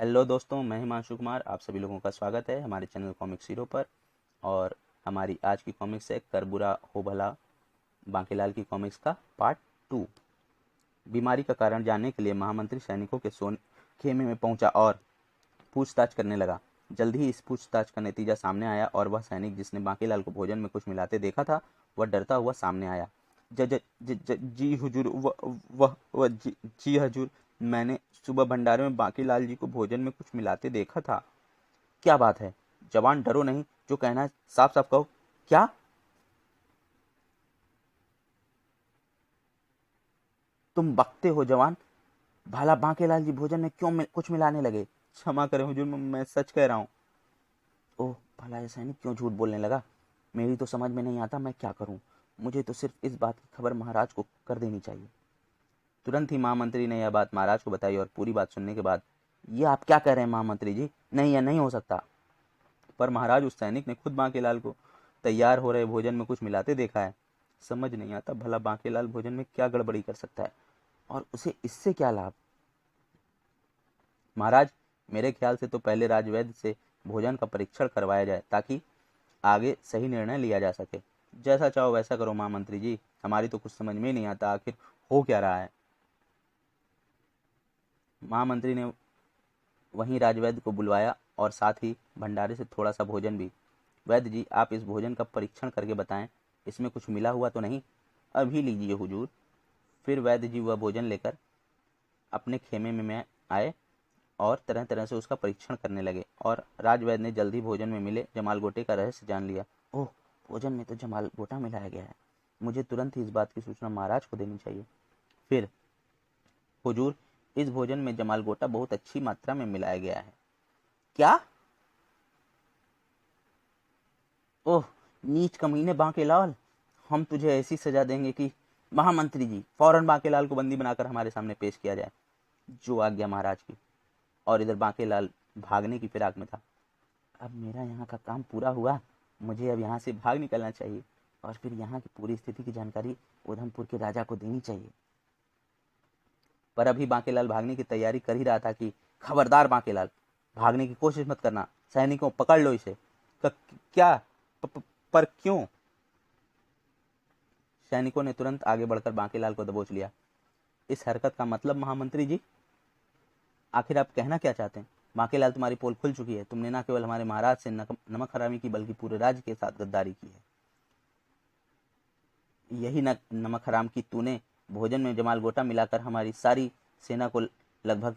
Hello दोस्तों, मैं हिमांशु कुमार। आप सभी लोगों का स्वागत है हमारे चैनल कॉमिक्स हीरो पर। और हमारी आज की कॉमिक्स है कर बुरा हो भला बांकेलाल की कॉमिक्स का पार्ट 2। बीमारी का कारण जानने के लिए महामंत्री सैनिकों के सोने खेमे में पहुंचा और पूछताछ करने लगा। जल्द ही इस पूछताछ का नतीजा सामने आया और वह सैनिक जिसने बांकेलाल को भोजन में कुछ मिलाते देखा था वह डरता हुआ सामने आया। ज, ज, ज, ज, जी हुजूर, जी हुजूर, मैंने सुबह भंडारे में बांकीलाल जी को भोजन में कुछ मिलाते देखा था। क्या बात है जवान, डरो नहीं, जो कहना है साफ साफ कहो। क्या? तुम बकते हो जवान। भला बांकेलाल जी भोजन में क्यों कुछ मिलाने लगे? क्षमा करें हुजूर, मैं सच कह रहा हूँ। ओह, भला ये सैनिक क्यों झूठ बोलने लगा? मेरी तो समझ में नहीं आता मैं क्या करूं। मुझे तो सिर्फ इस बात की खबर महाराज को कर देनी चाहिए। तुरंत ही महामंत्री ने यह बात महाराज को बताई और पूरी बात सुनने के बाद, ये आप क्या कह रहे हैं महामंत्री जी? नहीं, यह नहीं हो सकता। पर महाराज, उस सैनिक ने खुद बांकेलाल को तैयार हो रहे भोजन में कुछ मिलाते देखा है। समझ नहीं आता भला बांकेलाल भोजन में क्या गड़बड़ी कर सकता है और उसे इससे क्या लाभ। महाराज, मेरे ख्याल से तो पहले राजवैद्य से भोजन का परीक्षण करवाया जाए ताकि आगे सही निर्णय लिया जा सके। जैसा चाहो वैसा करो महामंत्री जी, हमारी तो कुछ समझ में ही नहीं आता आखिर हो क्या रहा है। महामंत्री ने वहीं राजवैद्य को बुलवाया और साथ ही भंडारे से थोड़ा सा भोजन भी। वैद्य जी, आप इस भोजन का परीक्षण करके बताएं, इसमें कुछ मिला हुआ तो नहीं? अभी लीजिए हुजूर। फिर वैद्य जी वह भोजन लेकर अपने खेमे में आए और तरह तरह से उसका परीक्षण करने लगे और राजवैद्य ने जल्दी भोजन में मिले जमालगोटे का रहस्य जान लिया। ओह, भोजन में तो जमालगोटा मिलाया गया है। मुझे तुरंत ही इस बात की सूचना महाराज को देनी चाहिए। फिर, हुजूर, इस भोजन में जमालगोटा बहुत अच्छी मात्रा में मिलाया गया है। क्या? ओह, नीच कमीने बांकेलाल, हम तुझे ऐसी सजा देंगे कि महामंत्री जी, फौरन बांकेलाल को बंदी बनाकर हमारे सामने पेश किया जाए। जो आज्ञा महाराज की। और इधर बांकेलाल भागने की फिराक में था। अब मेरा यहाँ का काम पूरा हुआ। मुझे अब यहाँ से भाग निकलना चाहिए और फिर यहाँ की पूरी स्थिति की जानकारी उधमपुर के राजा को देनी चाहिए। पर अभी बांकेलाल भागने की तैयारी कर ही रहा था कि खबरदार बांकेलाल, भागने की कोशिश मत करना। सैनिकों, पकड़ लो इसे। क्या? पर क्यों? सैनिकों ने तुरंत आगे बढ़कर बांकेलाल को दबोच लिया। इस हरकत का मतलब महामंत्री जी, आखिर आप कहना क्या चाहते हैं? बांकेलाल, तुम्हारी पोल खुल चुकी है। तुमने न केवल हमारे महाराज से नमक हरामी की बल्कि पूरे राज्य के साथ गद्दारी की है। यही नमक हराम की तूने भोजन में जमालगोटा मिलाकर हमारी सारी सेना को लगभग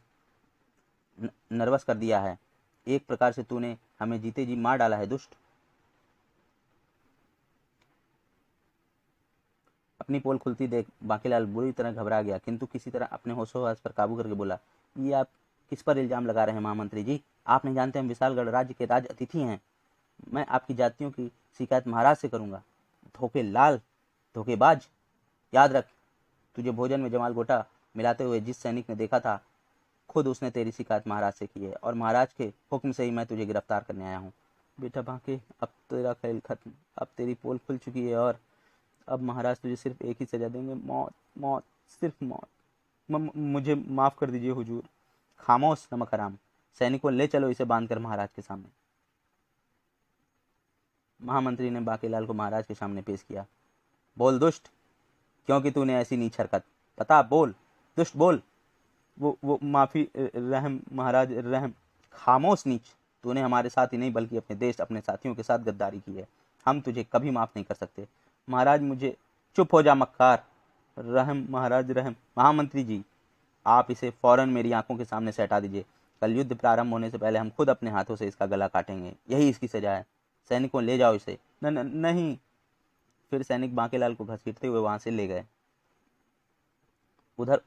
नर्वस कर दिया है। एक प्रकार से तूने हमें जीते जी मार डाला है दुष्ट। अपनी पोल खुलती देख बांकीलाल बुरी तरह घबरा गया, किंतु किसी तरह अपने होशोहवास पर काबू करके बोला, ये आप किस पर इल्जाम लगा रहे हैं महामंत्री जी? आप नहीं जानते हम विशालगढ़ राज्य के राज अतिथि हैं। मैं आपकी जातियों की शिकायत महाराज से करूंगा। धोखे लाल, धोखेबाज। याद रख, तुझे भोजन में जमाल गोटा मिलाते हुए जिस सैनिक ने देखा था, खुद उसने तेरी शिकायत महाराज से की है और महाराज के हुक्म से ही मैं तुझे गिरफ्तार करने आया हूँ। बेटा बांके, अब तेरा खेल खत्म। अब तेरी पोल खुल चुकी है और अब महाराज तुझे सिर्फ एक ही सजा देंगे, मौत। मौत, सिर्फ मौत। मुझे माफ कर दीजिए हुजूर। खामोश नमक हराम, सैनिकों ले चलो इसे बांधकर महाराज के सामने। महामंत्री ने बांकेलाल को महाराज के सामने पेश किया। बोल दुष्ट, क्योंकि तूने ऐसी नीच हरकत, बता, बोल दुष्ट, बोल। वो माफी, रहम महाराज, रहम। खामोश नीच, तूने हमारे साथ ही नहीं बल्कि अपने देश, अपने साथियों के साथ गद्दारी की है। हम तुझे कभी माफ नहीं कर सकते। महाराज मुझे। चुप हो जा मक्कार। रहम महाराज, रहम। महामंत्री जी, आप इसे फौरन मेरी आंखों के सामने से हटा दीजिए। कल युद्ध प्रारंभ होने से पहले हम खुद अपने हाथों से इसका गला काटेंगे। यही इसकी सजा है। सैनिकों, ले जाओ इसे। नहीं। फिर सैनिक बांकेलाल को घसीटते हुए वहां से ले गए। उधर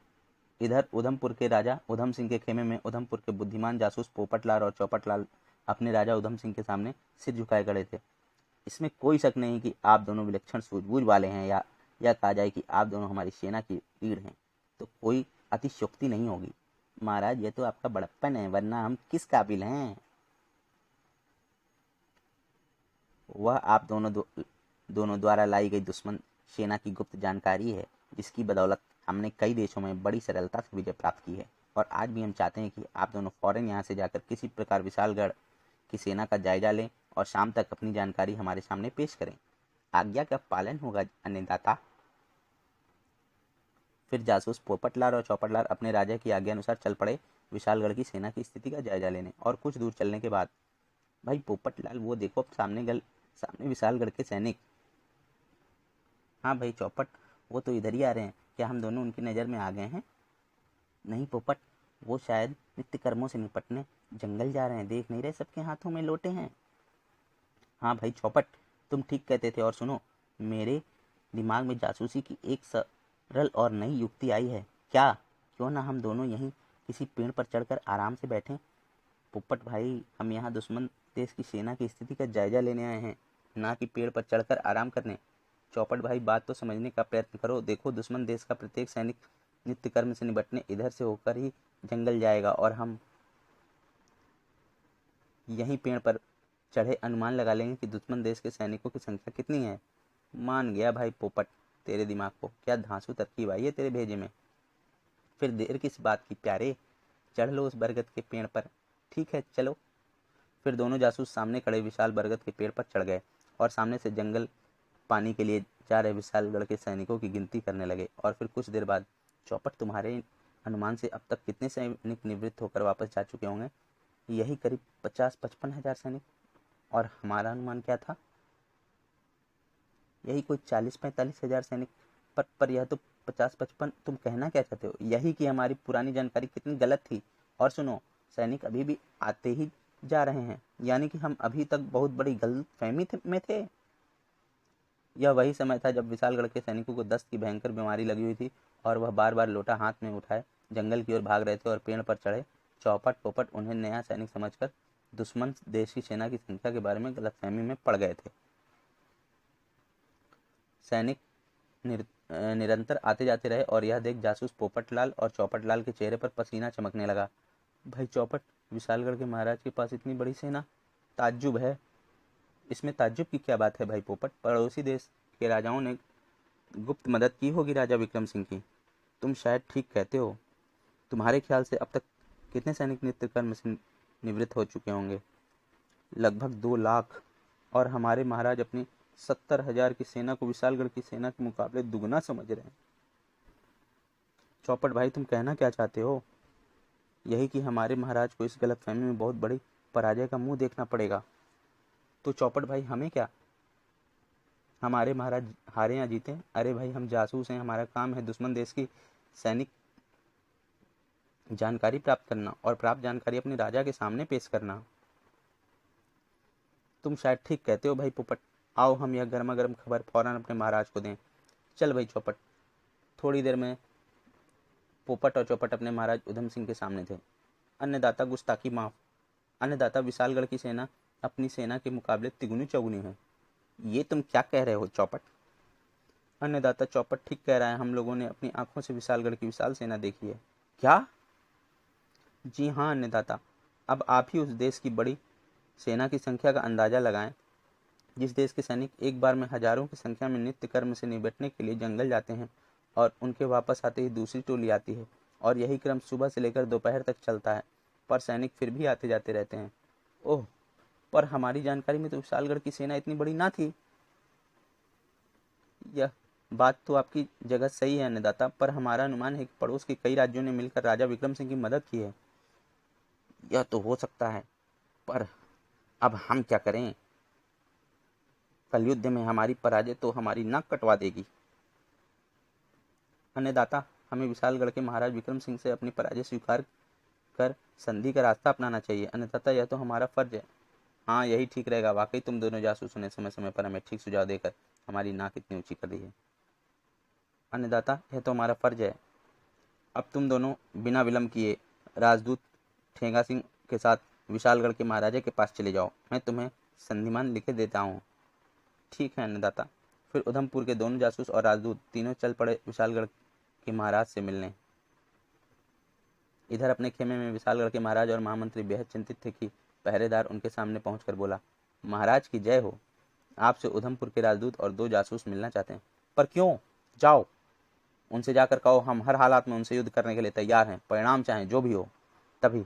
इधर उधमपुर के राजा उधम सिंह के खेमे में उधमपुर के बुद्धिमान जासूस पोपटलाल और चौपटलाल अपने राजा उधम सिंह के सामने सिर झुकाए खड़े थे। इसमें कोई शक नहीं कि आप दोनों विलक्षण सूझबूझ वाले हैं, या कहा जाए कि आप दोनों हमारी सेना की रीढ़ हैं, तो कोई अतिशयोक्ति नहीं होगी। महाराज, ये तो आपका बड़प्पन है, वरना हम किस काबिल हैं? वह आप दोनों द्वारा लाई गई दुश्मन सेना की गुप्त जानकारी है, जिसकी बदौलत हमने कई देशों में बड़ी सरलता से विजय प्राप्त की है। और आज भी हम चाहते हैं कि आप दोनों फौरन यहाँ से जाकर किसी प्रकार विशालगढ़ की सेना का जायजा लें और शाम तक अपनी जानकारी हमारे सामने पेश करें। आज्ञा का पालन होगा अन्नदाता। फिर जासूस पोपटलाल और चौपटलाल अपने राजा की आज्ञा अनुसार चल पड़े विशालगढ़ की सेना की स्थिति का जायजा लेने। और कुछ दूर चलने के बाद, भाई पोपटलाल वो देखो सामने विशालगढ़ के सैनिक। हाँ भाई चौपट, वो तो इधर ही आ रहे हैं। क्या हम दोनों उनकी नज़र में आ गए हैं? नहीं पोपट, वो शायद नित्य कर्मों से निपटने जंगल जा रहे हैं। देख नहीं रहे सबके हाथों में लोटे हैं। हाँ भाई चौपट, तुम ठीक कहते थे। और सुनो, मेरे दिमाग में जासूसी की एक सरल और नई युक्ति आई है। क्या? क्यों ना हम दोनों यहीं किसी पेड़ पर चढ़कर आराम से बैठें? पोपट भाई, हम यहाँ दुश्मन देश की सेना की स्थिति का जायजा लेने आए हैं, ना कि पेड़ पर चढ़कर आराम करने। चौपट भाई, बात तो समझने का प्रयत्न करो। देखो, दुश्मन देश का प्रत्येक सैनिक नित्य कर्म से निपटने इधर से होकर ही जंगल जाएगा और हम यहीं पेड़ पर चढ़े अनुमान लगा लेंगे कि दुश्मन देश के सैनिकों की संख्या कितनी है। मान गया भाई पोपट, तेरे दिमाग को क्या धांसू तरकीब आई है तेरे भेजे में। फिर देर किस बात की प्यारे, चढ़ लो उस बरगद के पेड़ पर। ठीक है, चलो। फिर दोनों जासूस सामने खड़े विशाल बरगद के पेड़ पर चढ़ गए और सामने से जंगल पानी के लिए जा रहे विशालगढ़ के सैनिकों की गिनती करने लगे। और फिर कुछ देर बाद, चौपट, तुम्हारे अनुमान से अब तक कितने सैनिक निवृत्त होकर वापस जा चुके होंगे? यही करीब 50-55 हजार सैनिक। और हमारा अनुमान क्या था? यही कोई 40-45 हजार सैनिक। पर यह तो 50-55। तुम कहना क्या चाहते हो? यही कि हमारी पुरानी जानकारी कितनी गलत थी। और सुनो, सैनिक अभी भी आते ही जा रहे हैं, यानी कि हम अभी तक बहुत बड़ी गलतफहमी में थे। यह वही समय था जब विशालगढ़ के सैनिकों को दस्त की भयंकर बीमारी लगी हुई थी और वह बार बार लोटा हाथ में उठाए जंगल की ओर भाग रहे थे और पेड़ पर चढ़े चौपट पोपट उन्हें नया सैनिक समझकर दुश्मन देश की सेना की संख्या के बारे में गलतफहमी में पड़ गए थे। सैनिक निरंतर आते जाते रहे और यह देख जासूस पोपटलाल और चौपटलाल के चेहरे पर पसीना चमकने लगा। भाई चौपट, विशालगढ़ के महाराज के पास इतनी बड़ी सेना? ताज्जुब है। इसमें ताज्जुब की क्या बात है भाई पोपट? पड़ोसी देश के राजाओं ने गुप्त मदद की होगी राजा विक्रम सिंह की। तुम शायद ठीक कहते हो। तुम्हारे ख्याल से अब तक कितने सैनिक नित्य कर्म से निवृत्त हो चुके होंगे? लगभग 2 लाख। और हमारे महाराज अपनी 70,000 की सेना को विशालगढ़ की सेना के मुकाबले दुगना समझ रहे हैं। चौपट भाई, तुम कहना क्या चाहते हो? यही कि हमारे महाराज को इस गलतफहमी में बहुत बड़ी पराजय का मुंह देखना पड़ेगा। तो चौपट भाई, हमें क्या? हमारे महाराज हारे या जीते, अरे भाई हम जासूस हैं। हमारा काम है दुश्मन देश की सैनिक जानकारी प्राप्त करना और प्राप्त जानकारी अपने राजा के सामने पेश करना। तुम शायद ठीक कहते हो भाई पोपट। आओ हम यह गर्मा गर्म खबर फौरन अपने महाराज को दें। चल भाई चौपट। थोड़ी देर में पोपट और चौपट अपने महाराज उधम सिंह के सामने थे। अन्नदाता, गुस्ताखी माफ। अन्नदाता, विशालगढ़ की सेना अपनी सेना के मुकाबले तिगुनी चौगुनी है। ये तुम क्या कह रहे हो चौपट? अन्नदाता, चौपट ठीक कह रहा है। हम लोगों ने अपनी आंखों से विशालगढ़ की विशाल सेना देखी है। क्या? जी हाँ अन्नदाता। अब आप ही उस देश की बड़ी सेना की संख्या का अंदाजा लगाएं जिस देश के सैनिक एक बार में हजारों की संख्या में नित्य कर्म से निपटने के लिए जंगल जाते हैं और उनके वापस आते ही दूसरी टोली आती है और यही क्रम सुबह से लेकर दोपहर तक चलता है, पर सैनिक फिर भी आते जाते रहते हैं। ओह, पर हमारी जानकारी में तो विशालगढ़ की सेना इतनी बड़ी ना थी। यह बात तो आपकी जगह सही है अन्नदाता, पर हमारा अनुमान है कि पड़ोस के कई राज्यों ने मिलकर राजा विक्रम सिंह की मदद की है। यह तो हो सकता है, पर अब हम क्या करें? कल युद्ध में हमारी पराजय तो हमारी नाक कटवा देगी। अन्नदाता, हमें विशालगढ़ के महाराज विक्रम सिंह से अपनी पराजय स्वीकार कर संधि का रास्ता अपनाना चाहिए। अन्नदाता, यह तो हमारा फर्ज है। हाँ, यही ठीक रहेगा। वाकई तुम दोनों जासूसों ने समय समय पर हमें ठीक सुझाव देकर हमारी नाक इतनी ऊंची कर दी है। अन्नदाता, यह तो हमारा फर्ज है। अब तुम दोनों बिना विलंब किए राजदूत ठेंगा सिंह के साथ विशालगढ़ के महाराजा के पास चले जाओ। मैं तुम्हें संधिमान लिखे देता हूँ। ठीक है अन्नदाता। फिर उधमपुर के दोनों जासूस और राजदूत तीनों चल पड़े विशालगढ़ के महाराज से मिलने। इधर अपने खेमे में विशालगढ़ के महाराज और महामंत्री बेहद चिंतित थे कि पहरेदार उनके सामने पहुंचकर बोला, महाराज की जय हो। आपसे उधमपुर के राजदूत और 2 जासूस मिलना चाहते हैं। पर क्यों? जाओ, उनसे जाकर कहो हम हर हालात में उनसे युद्ध करने के लिए तैयार हैं, परिणाम चाहे जो भी हो। तभी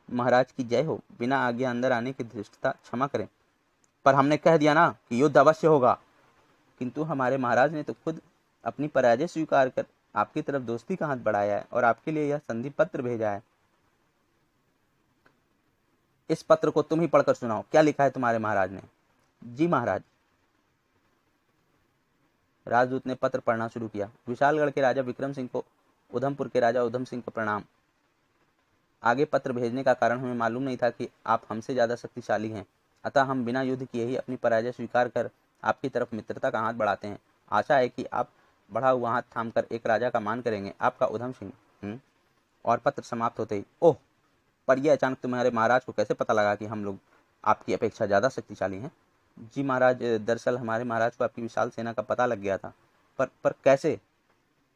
महाराज की जय हो। बिना आज्ञा अंदर आने की धृष्टता क्षमा करें, पर हमने कह दिया ना कि युद्ध अवश्य होगा। किंतु हमारे महाराज ने तो खुद अपनी पराजय स्वीकार कर आपकी तरफ दोस्ती का हाथ बढ़ाया है और आपके लिए यह संधि पत्र भेजा है। इस पत्र को तुम ही पढ़कर सुनाओ, क्या लिखा है तुम्हारे महाराज ने? जी महाराज। राजदूत ने पत्र पढ़ना शुरू किया। विशालगढ़ के राजा विक्रम सिंह को उधमपुर के राजा उधम सिंह को प्रणाम। आगे पत्र भेजने का कारण हमें मालूम नहीं था कि आप हमसे ज्यादा शक्तिशाली हैं, अतः हम बिना युद्ध किए ही अपनी पराजय स्वीकार कर आपकी तरफ मित्रता का हाथ बढ़ाते हैं। आशा है कि आप बढ़ा हुआ हाथ थामकर एक राजा का मान करेंगे, आपका उधम सिंह। और पत्र समाप्त होते ही, ओह, पर यह अचानक तुम्हारे महाराज को कैसे पता लगा कि हम लोग आपकी अपेक्षा ज्यादा शक्तिशाली हैं? जी महाराज, दरअसल हमारे महाराज को आपकी विशाल सेना का पता लग गया था। पर कैसे?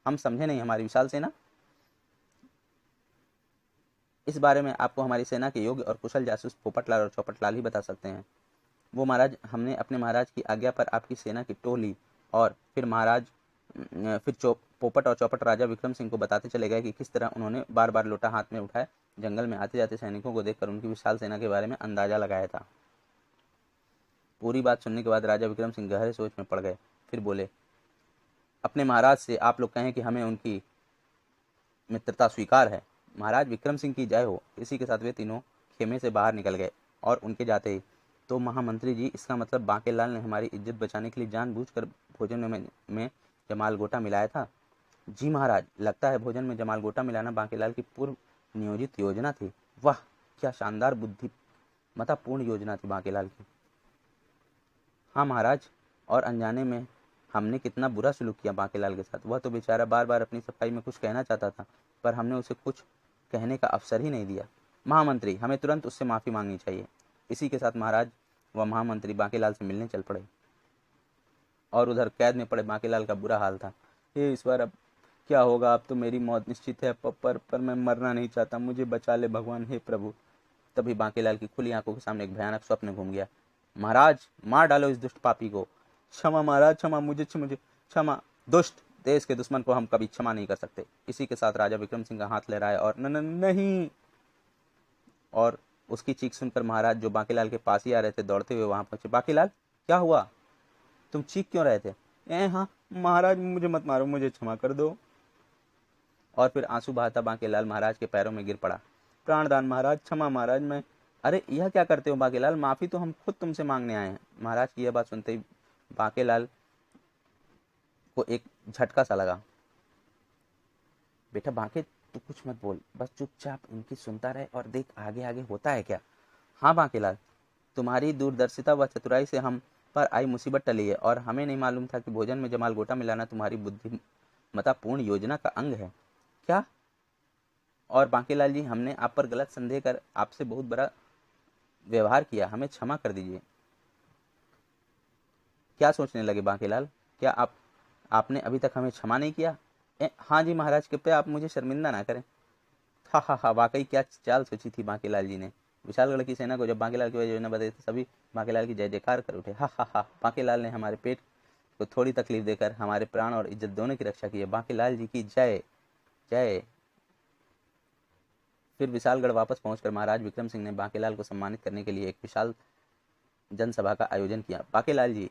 हम समझे नहीं। हमारी विशाल सेना? इस बारे में आपको हमारी सेना के योग्य और कुशल जासूस पोपटलाल और चौपटलाल ही बता सकते हैं। वो महाराज, हमने अपने महाराज की आज्ञा पर आपकी सेना की टोह ली और फिर पोपट और चौपट राजा विक्रम सिंह को बताते चले गए कि किस तरह उन्होंने बार बार लोटा हाथ में उठाए जंगल में आते जाते सैनिकों को देखकर उनकी विशाल सेना के बारे में अंदाजा लगाया था। पूरी बात सुनने के बाद राजा विक्रम सिंह गहरे सोच में पड़ गए। फिर बोले, अपने महाराज से आप लोग कहें कि हमें उनकी मित्रता स्वीकार है। महाराज विक्रम सिंह की जय हो। इसी के साथ वे तीनों खेमे से बाहर निकल गए और उनके जाते ही, तो महामंत्री जी, इसका मतलब बांकेलाल ने हमारी इज्जत बचाने के लिए जानबूझकर भोजन में जमाल गोटा मिलाया था? जी महाराज, लगता है भोजन में जमाल गोटा मिलाना बांकेलाल की पूर्व नियोजित योजना थी। वाह, क्या शानदार बुद्धिमत्तापूर्ण योजना थी बांकेलाल की। हाँ महाराज, और अनजाने में हमने कितना बुरा सलूक किया बांकेलाल के साथ। वह तो बेचारा बार बार अपनी सफाई में कुछ कहना चाहता था, पर हमने उसे कुछ कहने का अवसर ही नहीं दिया। महामंत्री, हमें तुरंत उससे माफी मांगनी चाहिए। इसी के साथ महाराज व महामंत्री बांकेलाल से मिलने चल पड़े। और उधर कैद में पड़े बांकेलाल का बुरा हाल था। हे ईश्वर, अब क्या होगा? अब तो मेरी मौत निश्चित है, पर मैं मरना नहीं चाहता, मुझे बचा ले भगवान, हे प्रभु। तभी बांकेलाल की खुली आंखों के सामने एक भयानक स्वप्न घूम गया। महाराज, मार डालो इस दुष्ट पापी को। क्षमा महाराज, क्षमा, मुझे क्षमा। दुष्ट, देश के दुश्मन को हम कभी क्षमा नहीं कर सकते। इसी के साथ राजा विक्रम सिंह का हाथ लहराया और नहीं, और उसकी चीख सुनकर महाराज, जो बांकेलाल के पास ही आ रहे थे, दौड़ते हुए वहां पहुंचे। बांकेलाल, क्या हुआ? तुम चीख क्यों रहे थे? हाँ महाराज, मुझे मत मारो, मुझे क्षमा कर दो। और फिर आंसू बहाता बांकेलाल महाराज के पैरों में गिर पड़ा। प्राणदान महाराज, क्षमा महाराज, मैं। अरे यह क्या करते हो बांकेलाल? माफी तो हम खुद तुमसे मांगने आए हैं। महाराज की यह बात सुनते ही बांकेलाल को एक झटका सा लगा। बेटा बांके, तू कुछ मत बोल, बस चुपचाप इनकी सुनता रहे और देख आगे आगे होता है क्या। हाँ बांकेलाल, तुम्हारी दूरदर्शिता व चतुराई से हम पर आई मुसीबत टली है, और हमें नहीं मालूम था कि भोजन में जमाल गोटा मिलाना तुम्हारी बुद्धिमत्तापूर्ण योजना का अंग है। क्या? और बांकेलाल जी, हमने आप पर गलत संदेह कर आपसे बहुत बड़ा व्यवहार किया, हमें क्षमा कर दीजिए। क्या सोचने लगे बांकेलाल? क्या आपने अभी तक हमें क्षमा नहीं किया? हाँ जी महाराज, कृपया आप मुझे शर्मिंदा ना करें। हा, वाकई क्या चाल सोची थी बांकेलाल जी ने। विशालगढ़ की सेना को जब बांकेलाल की वजह योजना बताई तो सभी बांकेलाल की जय जयकार कर उठे। हा, बांकेलाल ने हमारे पेट को थोड़ी तकलीफ देकर हमारे प्राण और इज्जत दोनों की रक्षा की है। बांकेलाल जी की जय जय। फिर विशालगढ़ वापस पहुंचकर महाराज विक्रम सिंह ने बांकेलाल को सम्मानित करने के लिए एक विशाल जनसभा का आयोजन किया। बांकेलाल जी,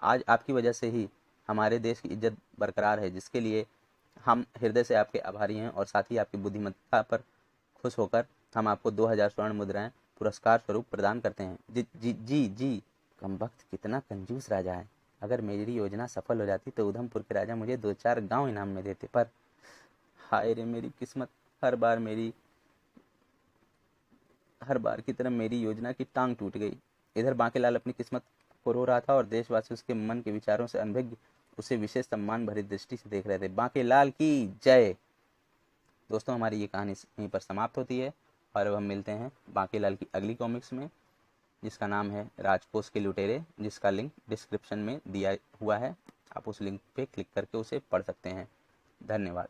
आज आपकी वजह से ही हमारे देश की इज्जत बरकरार है, जिसके लिए हम हृदय से आपके आभारी हैं, और साथ ही आपकी बुद्धिमत्ता पर खुश होकर हम आपको 2000 स्वर्ण मुद्राएं पुरस्कार स्वरूप प्रदान करते हैं। जी। कमबख्त, कितना कंजूस राजा है। अगर मेरी योजना सफल हो जाती तो उधमपुर के राजा मुझे 2-4 गांव इनाम में देते, पर हाय रे मेरी किस्मत, हर बार की तरह मेरी योजना की टांग टूट गई। इधर बांकेलाल अपनी किस्मत को रो रहा था और देशवासी उसके मन के विचारों से अनभिज्ञ उसे विशेष सम्मान भरी दृष्टि से देख रहे थे। बांकेलाल की जय। दोस्तों, हमारी ये कहानी यहीं पर समाप्त होती है, और अब हम मिलते हैं बांकेलाल की अगली कॉमिक्स में, जिसका नाम है राजकोष के लुटेरे, जिसका लिंक डिस्क्रिप्शन में दिया हुआ है। आप उस लिंक पे क्लिक करके उसे पढ़ सकते हैं। धन्यवाद।